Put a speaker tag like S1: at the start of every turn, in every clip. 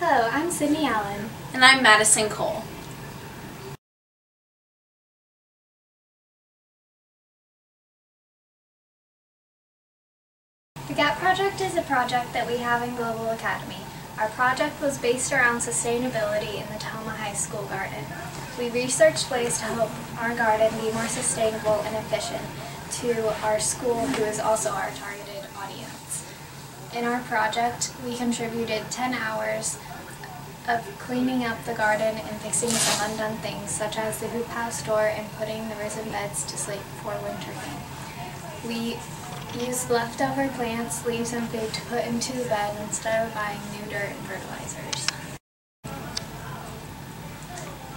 S1: Hello, I'm Sydney Allen.
S2: And I'm Madison Cole.
S1: The GAP project is a project that we have in Global Academy. Our project was based around sustainability in the Tahoma High School garden. We researched ways to help our garden be more sustainable and efficient to our school, who is also our targeted audience. In our project, we contributed 10 hours of cleaning up the garden and fixing some undone things, such as the hoop house door and putting the risen beds to sleep before winter came. We used leftover plants, leaves, and food to put into the bed instead of buying new dirt and fertilizers.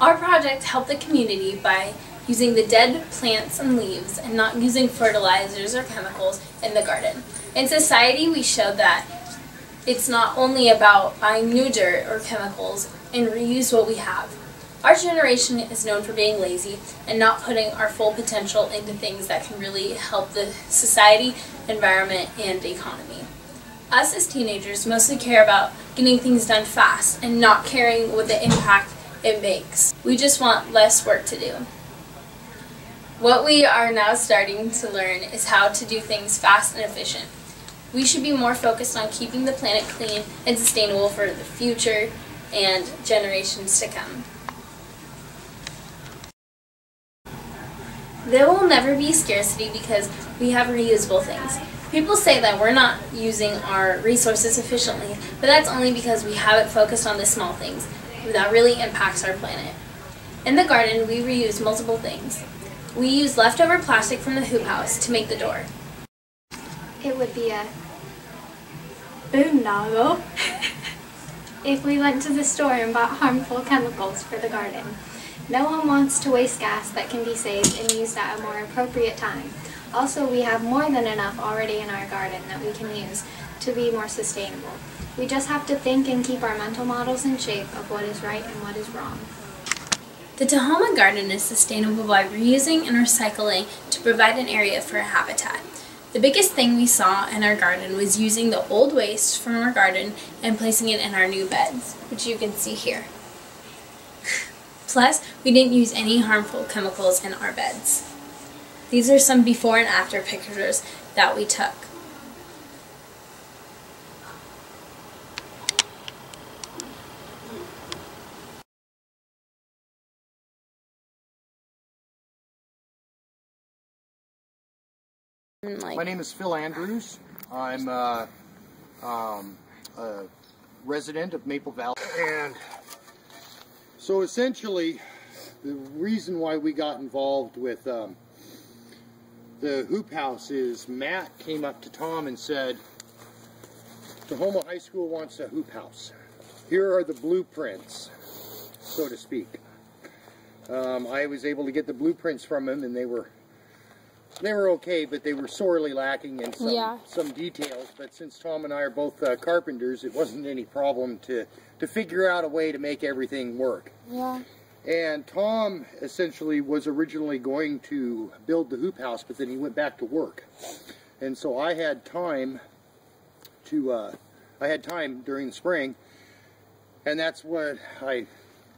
S2: Our project helped the community by using the dead plants and leaves and not using fertilizers or chemicals in the garden. In society, we showed that it's not only about buying new dirt or chemicals and reuse what we have. Our generation is known for being lazy and not putting our full potential into things that can really help the society, environment, and economy. Us as teenagers mostly care about getting things done fast and not caring what the impact it makes. We just want less work to do. What we are now starting to learn is how to do things fast and efficient. We should be more focused on keeping the planet clean and sustainable for the future and generations to come. There will never be scarcity because we have reusable things. People say that we're not using our resources efficiently, but that's only because we haven't focused on the small things that really impacts our planet. In the garden, we reuse multiple things. We use leftover plastic from the hoop house to make the door.
S1: It would be a boondoggle if we went to the store and bought harmful chemicals for the garden. No one wants to waste gas that can be saved and used at a more appropriate time. Also, we have more than enough already in our garden that we can use to be more sustainable. We just have to think and keep our mental models in shape of what is right and what is wrong.
S2: The Tahoma garden is sustainable by reusing and recycling to provide an area for a habitat. The biggest thing we saw in our garden was using the old waste from our garden and placing it in our new beds, which you can see here. Plus, we didn't use any harmful chemicals in our beds. These are some before and after pictures that we took.
S3: My name is Phil Andrews. I'm a resident of Maple Valley. And so essentially, the reason why we got involved with the hoop house is Matt came up to Tom and said, Tahoma High School wants a hoop house. Here are the blueprints, so to speak. I was able to get the blueprints from him, and they were okay, but they were sorely lacking in some details. But since Tom and I are both carpenters, it wasn't any problem to figure out a way to make everything work.
S4: Yeah.
S3: And Tom essentially was originally going to build the hoop house, but then he went back to work. And so I had time during the spring, and that's what I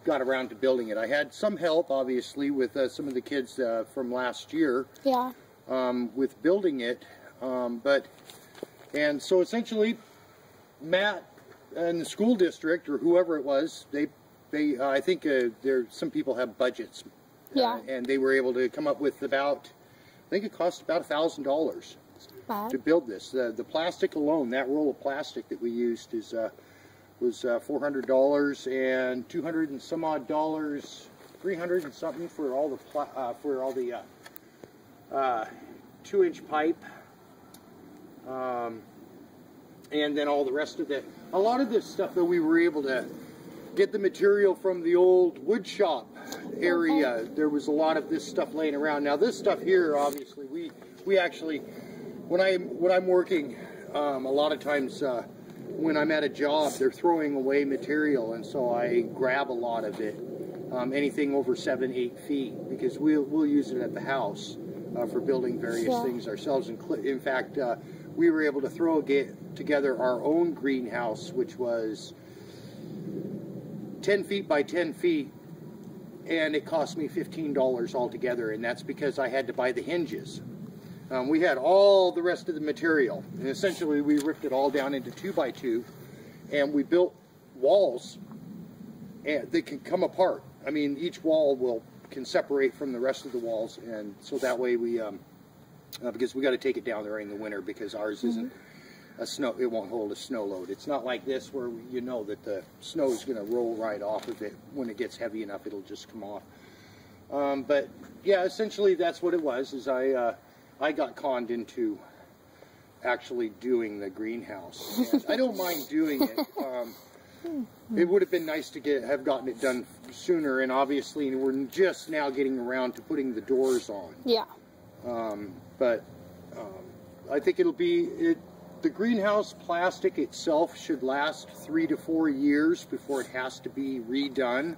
S3: got around to building it. I had some help, obviously, with some of the kids from last year.
S4: Yeah.
S3: With building it, and so essentially Matt and the school district, or whoever it was, I think some people have budgets, and they were able to come up with about, I think it cost about $1,000 to build this. The plastic alone, that roll of plastic that we used was $400, and $200 and some odd dollars, $300 and something for all the 2-inch pipe, and then all the rest of it. A lot of this stuff, though, we were able to get the material from the old wood shop area. There was a lot of this stuff laying around. Now this stuff here, obviously, we actually, when I'm working, a lot of times when I'm at a job, they're throwing away material, and so I grab a lot of it, anything over 7-8 feet, because we'll use it at the house for building various things ourselves. In fact, we were able to get together our own greenhouse, which was 10 feet by 10 feet, and it cost me $15 altogether, and that's because I had to buy the hinges. We had all the rest of the material, and essentially we ripped it all down into 2x2, and we built walls, and they can come apart. I mean, each wall can separate from the rest of the walls, and so that way we, because we got to take it down during the winter because ours isn't a snow, it won't hold a snow load. It's not like this where you know that the snow is going to roll right off of it. When it gets heavy enough, it'll just come off. But yeah, essentially that's what it was. Is I got conned into actually doing the greenhouse. And I don't mind doing it. It would have been nice to have gotten it done sooner, and obviously we're just now getting around to putting the doors on.
S4: Yeah.
S3: But I think it'll be the greenhouse plastic itself should last 3 to 4 years before it has to be redone,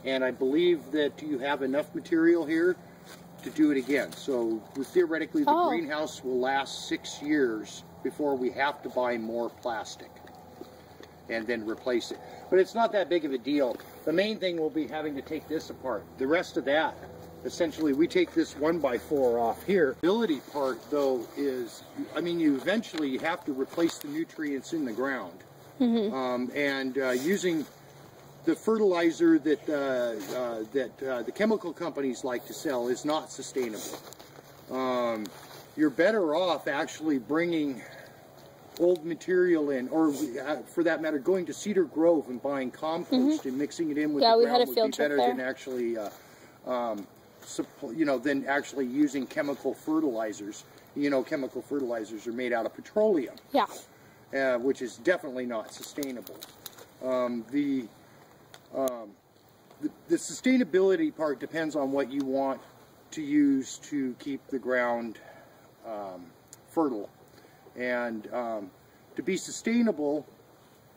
S3: and I believe that you have enough material here to do it again. So theoretically the greenhouse will last 6 years before we have to buy more plastic and then replace it. But it's not that big of a deal. The main thing will be having to take this apart. The rest of that, essentially we take this 1x4 off here. The ability part though is, I mean, you eventually have to replace the nutrients in the ground. Using the fertilizer that the chemical companies like to sell is not sustainable. You're better off actually bringing old material in, or for that matter, going to Cedar Grove and buying compost and mixing it in with the ground
S4: we had a
S3: would
S4: field
S3: be
S4: trip
S3: better
S4: there.
S3: than actually, than actually using chemical fertilizers. You know, chemical fertilizers are made out of petroleum.
S4: Yeah.
S3: Which is definitely not sustainable. The sustainability part depends on what you want to use to keep the ground fertile. And to be sustainable,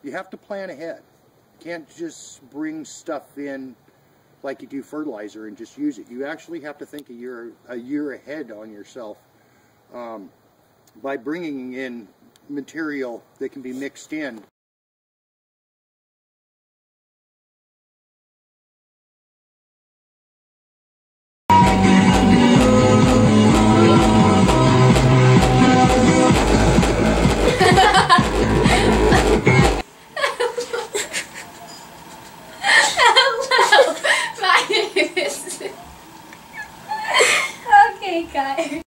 S3: you have to plan ahead. You can't just bring stuff in like you do fertilizer and just use it. You actually have to think a year ahead on yourself by bringing in material that can be mixed in.
S2: Okay, guys.